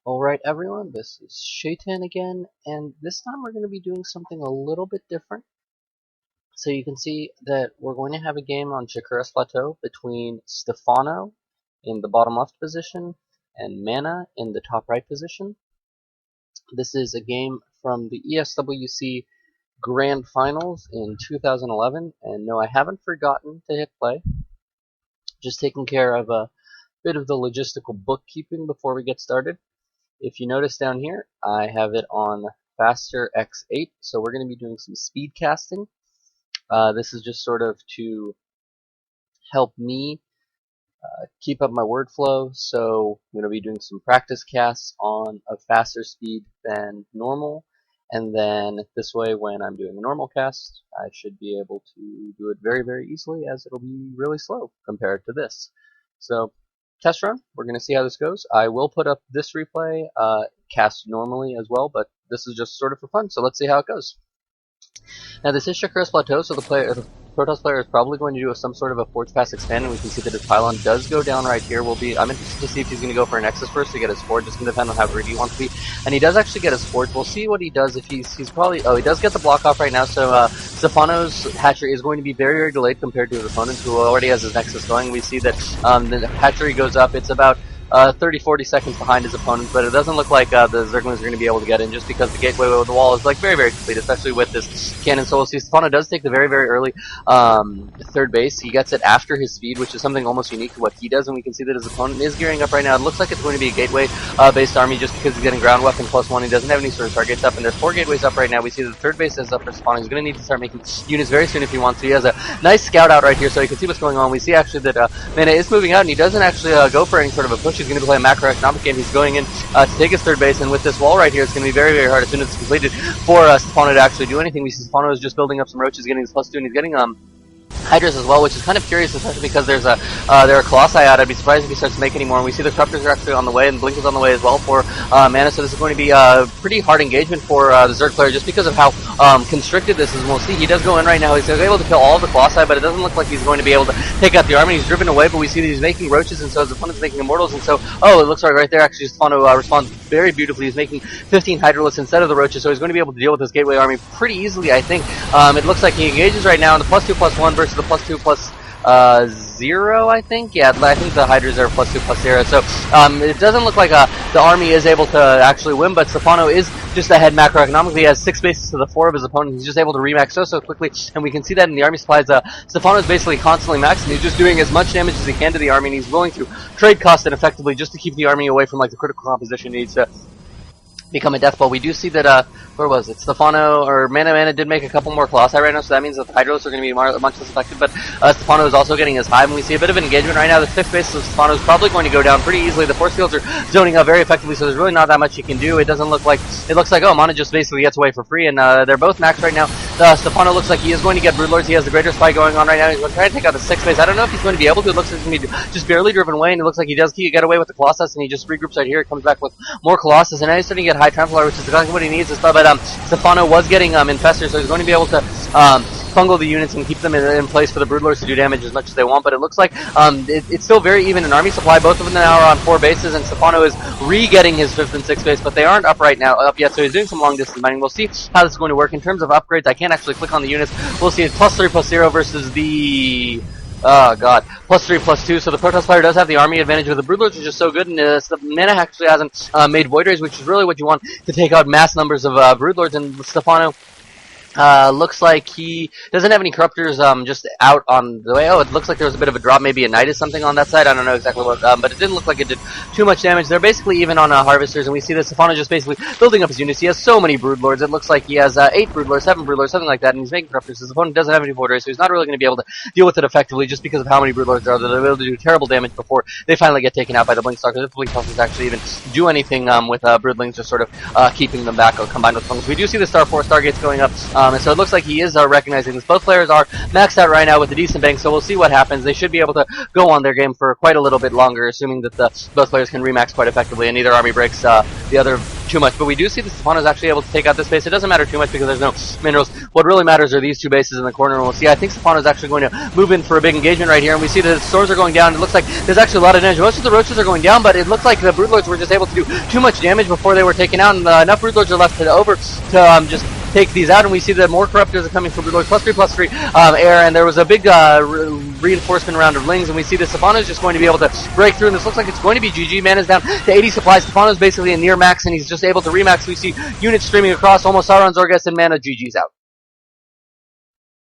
Alright everyone, this is Shaitan again, and this time we're going to be doing something a little bit different. So you can see that we're going to have a game on Shakuras Plateau between Stephano in the bottom left position and MaNa in the top right position. This is a game from the ESWC Grand Finals in 2011, and no, I haven't forgotten to hit play. Just taking care of a bit of the logistical bookkeeping before we get started. If you notice down here, I have it on faster x8, so we're going to be doing some speed casting. This is just sort of to help me keep up my word flow, so I'm going to be doing some practice casts on a faster speed than normal, and then this way when I'm doing a normal cast, I should be able to do it very, very easily, as it'll be really slow compared to this. So test run, we're going to see how this goes. I will put up this replay cast normally as well, but this is just sort of for fun, so let's see how it goes. Now this is Shakuras Plateau, so the Protoss player is probably going to do some sort of a forge pass expand, and we can see that his pylon does go down right here. I'm interested to see if he's going to go for an Nexus first to get his forge. It's going to depend on how greedy he wants to be. And he does actually get his forge. We'll see what he does. If he's probably... Oh, he does get the block off right now, so Stephano's hatchery is going to be very, very delayed compared to his opponent, who already has his Nexus going. We see that the hatchery goes up. It's about 30-40 seconds behind his opponent, but it doesn't look like the Zerglings are going to be able to get in, just because the gateway with the wall is like very, very complete, especially with this cannon. So we'll see Stephano does take the very, very early third base. He gets it after his speed, which is something almost unique to what he does, and we can see that his opponent is gearing up right now. It looks like it's going to be a gateway based army, just because he's getting ground weapon +1. He doesn't have any sort of targets up, and there's 4 gateways up right now. We see that the third base is up for Stephano. He's going to need to start making units very soon if he wants to. He has a nice scout out right here, so he can see what's going on. We see actually that MaNa is moving out, and he doesn't actually go for any sort of a push. He's going to play a macroeconomic game. He's going in to take his third base, and with this wall right here, it's going to be very, very hard as soon as it's completed for Stephano to actually do anything. We see Stephano is just building up some roaches, getting his +2, and he's getting Hydras as well, which is kind of curious, especially because there are Colossi out. I'd be surprised if he starts to make any more. And we see the Corruptors are actually on the way, and Blink is on the way as well for MaNa, so this is going to be a pretty hard engagement for the Zerg player, just because of how constricted this is. And we'll see, he does go in right now. He's able to kill all of the Colossi, but it doesn't look like he's going to be able to take out the army. He's driven away, but we see that he's making roaches, and so his opponent's making immortals, and so, it looks like right there, actually, Stephano responds very beautifully. He's making 15 Hydralisks instead of the roaches, so he's going to be able to deal with this gateway army pretty easily, I think. It looks like he engages right now in the +2/+1 versus the +2/0, I think. Yeah, I think the Hydras are +2/0. So it doesn't look like the army is able to actually win, but Stephano is just ahead macroeconomically. He has 6 bases to the 4 of his opponent. He's just able to remax so quickly, and we can see that in the army supplies. Stephano is basically constantly maxed, and he's just doing as much damage as he can to the army, and he's willing to trade cost it effectively just to keep the army away from like the critical composition he needs to become a death ball. We do see that, where was it? Stephano, or MaNa did make a couple more Colossi right now, so that means that the Hydros are going to be much less effective, but Stephano is also getting his hive, and we see a bit of an engagement right now. The 5th base of Stephano is probably going to go down pretty easily. The force fields are zoning out very effectively, so there's really not that much he can do. It doesn't look like, it looks like, MaNa just basically gets away for free, and they're both maxed right now. Stephano looks like he is going to get Broodlords. He has the Greater Spy going on right now. He's going to try to take out the 6th base. I don't know if he's going to be able to. It looks like he's going to be just barely driven away, and it looks like he does get away with the Colossus, and he just regroups right here. He comes back with more Colossus, and now he's starting to get High Templar, which is exactly what he needs. But Stephano was getting Infestors, so he's going to be able to fungal the units and keep them in place for the Broodlords to do damage as much as they want. But it looks like it's still very even in army supply. Both of them now are on 4 bases, and Stephano is re-getting his 5th and 6th base, but they aren't up yet, so he's doing some long distance mining. We'll see how this is going to work in terms of upgrades. I can't actually click on the units. We'll see it's +3/+0 versus the +3/+2, so the Protoss player does have the army advantage, but the Broodlords are just so good, and the MaNa actually hasn't made Void Rays, which is really what you want to take out mass numbers of Broodlords, and Stephano looks like he doesn't have any Corruptors just out on the way. Oh, it looks like there was a bit of a drop, maybe a Nidus something on that side. I don't know exactly what, but it didn't look like it did too much damage. They're basically even on Harvesters, and we see that Stephano just basically building up his units. He has so many Broodlords. It looks like he has 8 Broodlords, 7 Broodlords, something like that, and he's making Corruptors. His opponent doesn't have any Void Rays, so he's not really going to be able to deal with it effectively just because of how many Broodlords there are. They're able to do terrible damage before they finally get taken out by the Blink Stalkers. If the Blink Stalkers actually even do anything with Broodlings, just sort of keeping them back combined with Fungus. We do see the Star 4 Stargates going up, and so it looks like he is recognizing this. Both players are maxed out right now with a decent bank, so we'll see what happens. They should be able to go on their game for quite a little bit longer, assuming that both players can remax quite effectively, and neither army breaks the other too much, but we do see that Stephano is actually able to take out this base. It doesn't matter too much because there's no minerals. What really matters are these two bases in the corner, and we'll see. I think Stephano is actually going to move in for a big engagement right here, and we see that the storms are going down. It looks like there's actually a lot of damage. Most of the roaches are going down, but it looks like the broodlords were just able to do too much damage before they were taken out, and enough broodlords are left over to just take these out, and we see that more corruptors are coming from broodlords +3/+3 air, and there was a big reinforcement round of lings, and we see that Stephano is just going to be able to break through, and this looks like it's going to be GG. Mana's down to 80 supplies. Stephano's basically a near max, and he's just able to remax. We see units streaming across. Almost Sauron, Zorgas, and MaNa. GG's out.